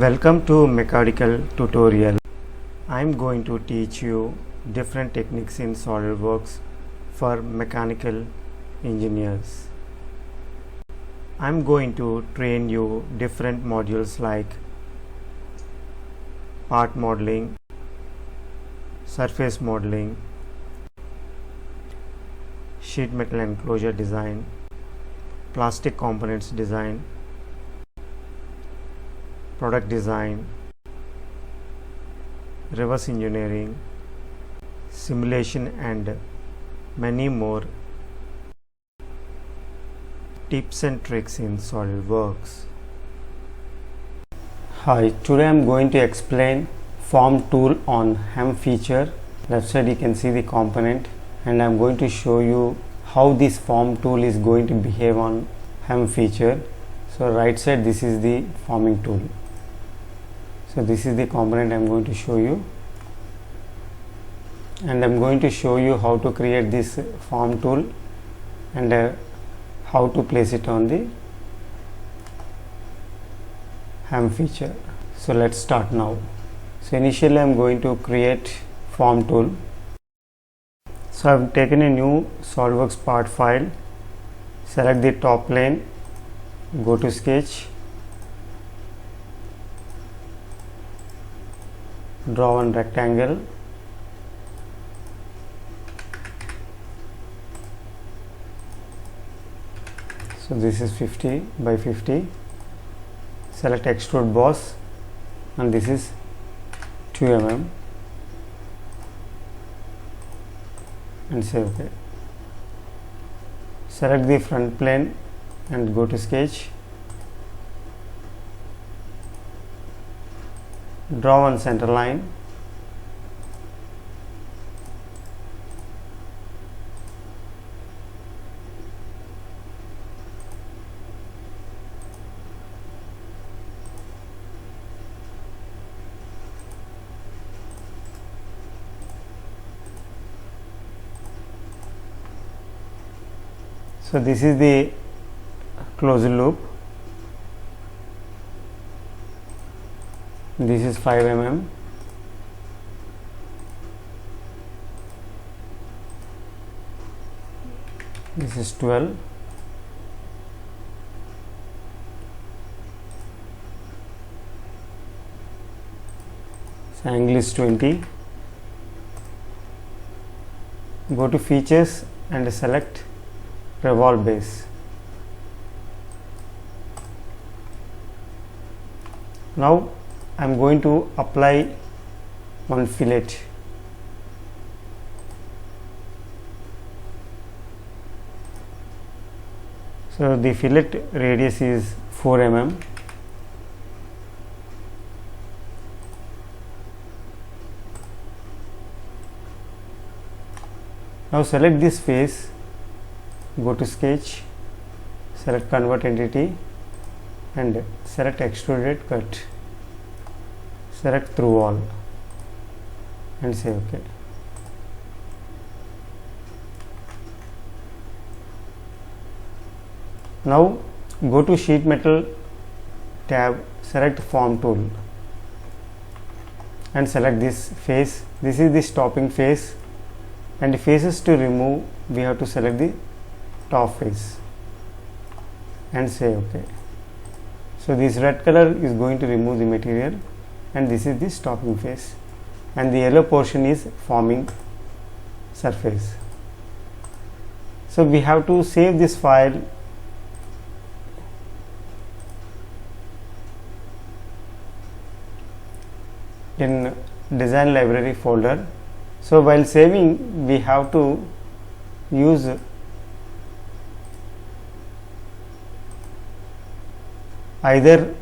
Welcome to mechanical tutorial. I am going to teach you different techniques in SolidWorks for mechanical engineers. I am going to train you different modules like part modeling, surface modeling, sheet metal enclosure design, plastic components design, product design, reverse engineering, simulation, and many more tips and tricks in SolidWorks. Hi, today I am going to explain form tool on hem feature. Left side you can see the component, and I am going to show you how this form tool is going to behave on hem feature. So right side, this is the forming tool. So this is the component I am going to show you, and I am going to show you how to create this form tool and how to place it on the hem feature. So let's start now. So initially I am going to create form tool. So I have taken a new SolidWorks part file, select the top plane, go to sketch, draw one rectangle, so this is 50 by 50, select extrude boss, and this is 2 mm, and say OK. Select the front plane and go to sketch, draw one center line, so this is the closed loop. This is 5 mm, this is 12, so angle is 20. Go to features and select revolve base. Now I am going to apply one fillet. So the fillet radius is 4 mm. Now select this face, go to sketch, select convert entity, and select extruded cut. Select through all and say OK. Now go to sheet metal tab, select form tool and select this face. This is the stopping face, and faces to remove we have to select the top face and say OK. So this red color is going to remove the material, and this is the stopping face, and the yellow portion is forming surface. So we have to save this file in design library folder. So while saving, we have to use either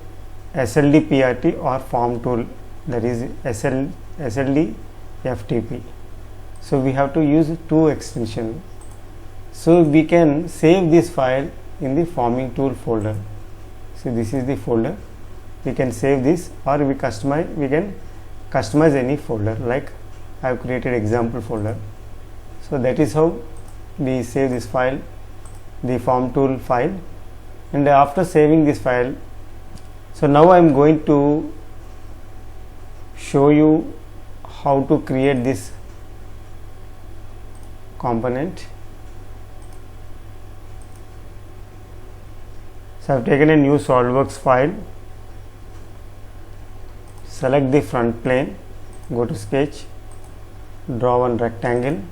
SLD PRT or form tool, that is SLD FTP. So we have to use two extensions. So we can save this file in the forming tool folder. So this is the folder. We can save this, or we can customize any folder, like I have created example folder. So that is how we save this file, the form tool file. And after saving this file, so now I am going to show you how to create this component. So I have taken a new SolidWorks file, select the front plane, go to sketch, draw one rectangle.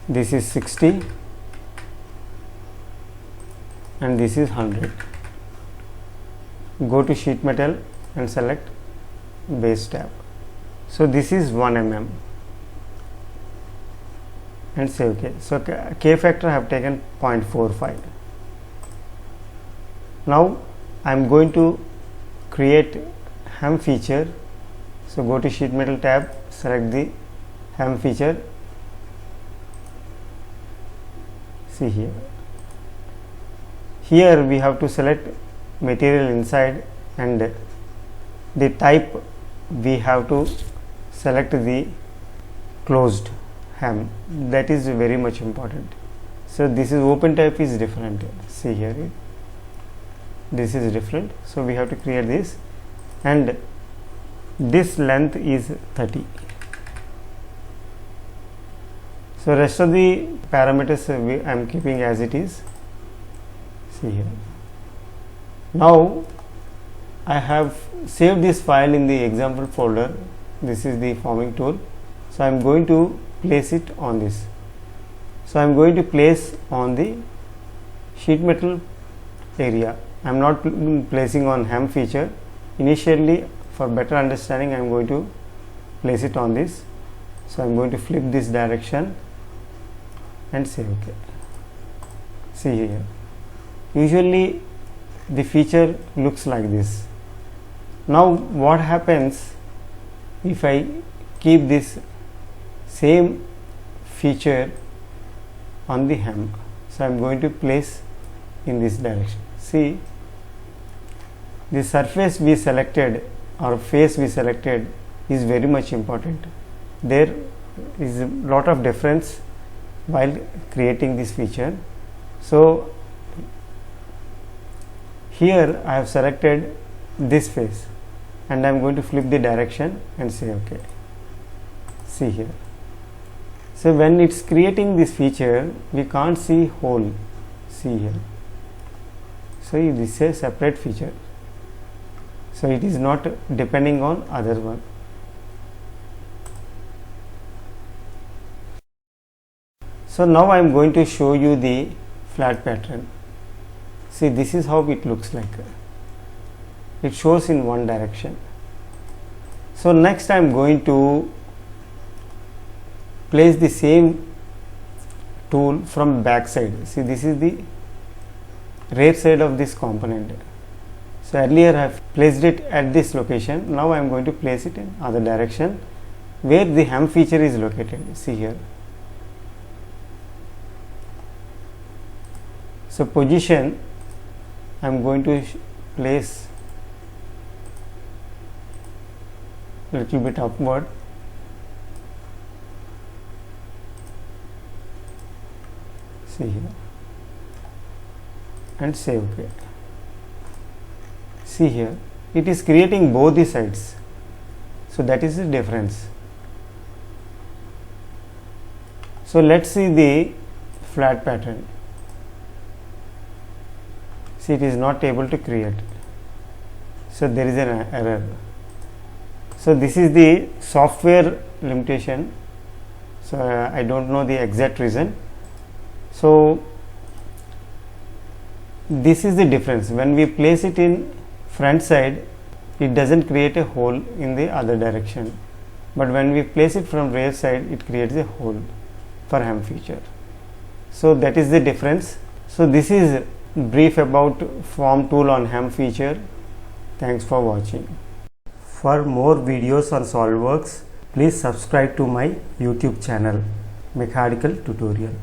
This is 60 and this is 100. Go to sheet metal and select base tab. So this is 1 mm and say OK. So K factor I have taken 0.45. Now I am going to create hem feature. So go to sheet metal tab, select the hem feature. See here. Here we have to select material inside and the type we have to select the closed hem. That is very much important. So this is open type is different. See here, this is different. So we have to create this, and this length is 30. So rest of the parameters I am keeping as it is. See here. Now I have saved this file in the example folder. This is the forming tool. So I am going to place it on this. So I am going to place on the sheet metal area. I am not placing on hem feature. Initially, for better understanding, I am going to place it on this. So I am going to flip this direction and say OK. See here. Usually the feature looks like this. Now what happens if I keep this same feature on the hem? So I am going to place in this direction. See, the surface we selected or face we selected is very much important. There is a lot of difference while creating this feature. So here I have selected this face and I am going to flip the direction and say OK. See here. So when it's creating this feature, we can't see hole. See here. So this is a separate feature. So it is not depending on other one. So now I am going to show you the flat pattern. See, this is how it looks like. It shows in one direction. So next I am going to place the same tool from back side. See, this is the rear side of this component. So earlier I have placed it at this location. Now I am going to place it in other direction where the hem feature is located. See here. So position, I am going to place a little bit upward. See here and say OK. See here, it is creating both the sides. So that is the difference. So let's see the flat pattern. See, it is not able to create. So there is an error. So this is the software limitation. So I don't know the exact reason. So this is the difference. When we place it in front side, it doesn't create a hole in the other direction. But when we place it from rear side, it creates a hole for hem feature. So that is the difference. So this is brief about form tool on hem feature. Thanks for watching. For more videos on SolidWorks, please subscribe to my YouTube channel, Mechanical Tutorial.